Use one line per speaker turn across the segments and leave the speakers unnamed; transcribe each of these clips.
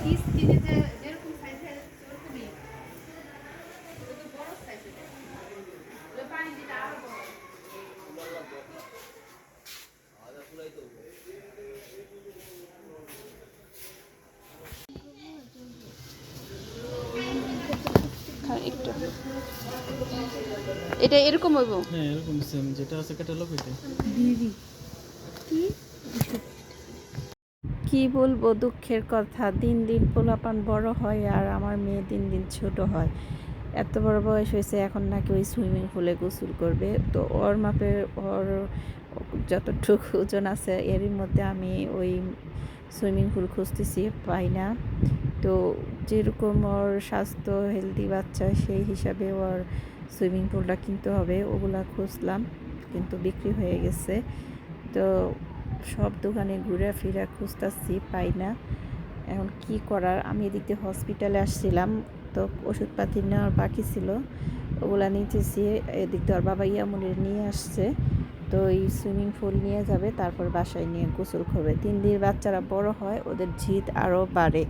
কি স্কিনে যে যেরকম সাইজের ওরকমই এটা তো বড় সাইজের ওই পানি দিতে আরো বড় একটু এটা এরকম হইব
হ্যাঁ এরকম সেম যেটা আছে ক্যাটালগ এটা
দিদি কি বলবো দুঃখের কথা, দিন দিন পোলাপান বড় হয় আর আমার মেয়ে দিন দিন ছোট হয়। এত বড় বয়স হয়েছে এখন নাকি ওই সুইমিং পুলে গোসল করবে। তো ওর মাপে ওর যতটুকু ওজন আছে এরই মধ্যে আমি ওই সুইমিং পুল খুঁজতেছি, পাই না। তো যেরকম ওর স্বাস্থ্য হেলদি বাচ্চা সেই হিসাবে ওর সুইমিং পুলটা কিনতে হবে, ওগুলা খুঁজলাম কিন্তু বিক্রি হয়ে গেছে। তো সব দোকানে ঘুরে ফিরে খুঁজতেছি, পাই না। এখন কি করার, আমি এদিক দিয়ে হসপিটালে আসছিলাম, তো ওষুধপাতি নেওয়ার বাকি ছিল, ওগুলা নিতেছি। এদিক দিয়ে ওর বাবা ইয়ামুনির নিয়ে আসছে, তো এই সুইমিং পুল নিয়ে যাবে, তারপর বাসায় নিয়ে গোসল করবে। 3 দিন বাচ্চারা বড় হয় ওদের জিদ আরও বাড়ে।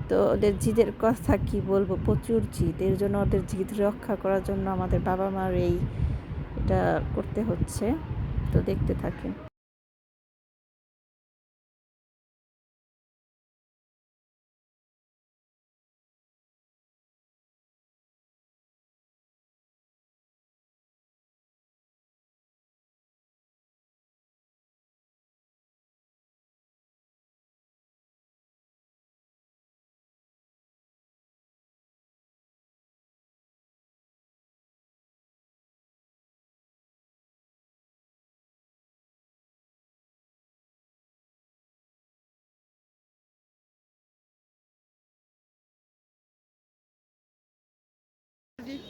তো ওদের জিদের কথা কি বলবো, প্রচুর জিদ। এর জন্য ওদের জিদ রক্ষা করার জন্য আমাদের বাবা মার এটা করতে হচ্ছে। তো দেখতে থাকেন।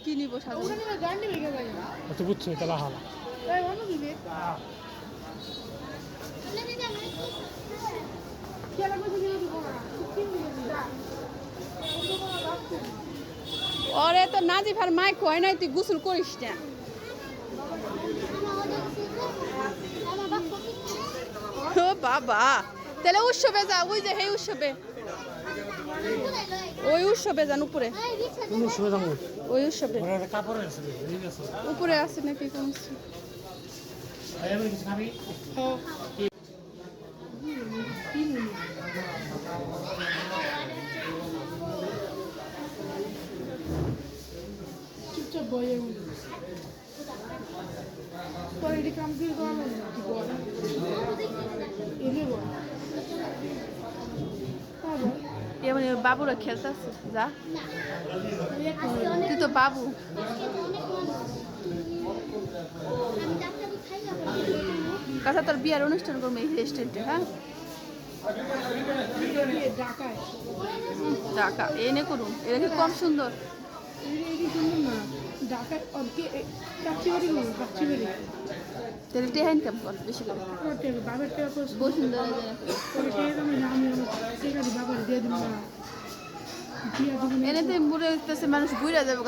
কি নিব
তো বুঝছো এটা হালা
ওরে তো নাজিফার মাই কয় নাই তুই গোসল করিস না। ও বাবা, তাহলে উৎসবে যা, ওই যে সেই উৎসবে, ওই উৎসবে যান উপরে, ওই উৎসবে উপরে আছে নাকি কোন
চুপচাপ বয়ে পরে কাম করে
এমনি বাবুরা খেলতেছে, যা তুই তো বাবু। কাছা তোর বিয়ার অনুষ্ঠান করবো এই রেস্টুরেন্টে। হ্যাঁ ঢাকা এনে করুন, এটা কি কম সুন্দর? তাহলে টেহা ইনকাম কর বেশি করে, বসুন্ধরা এনে তো মুড়ে মানুষ ঘুরে যাবে।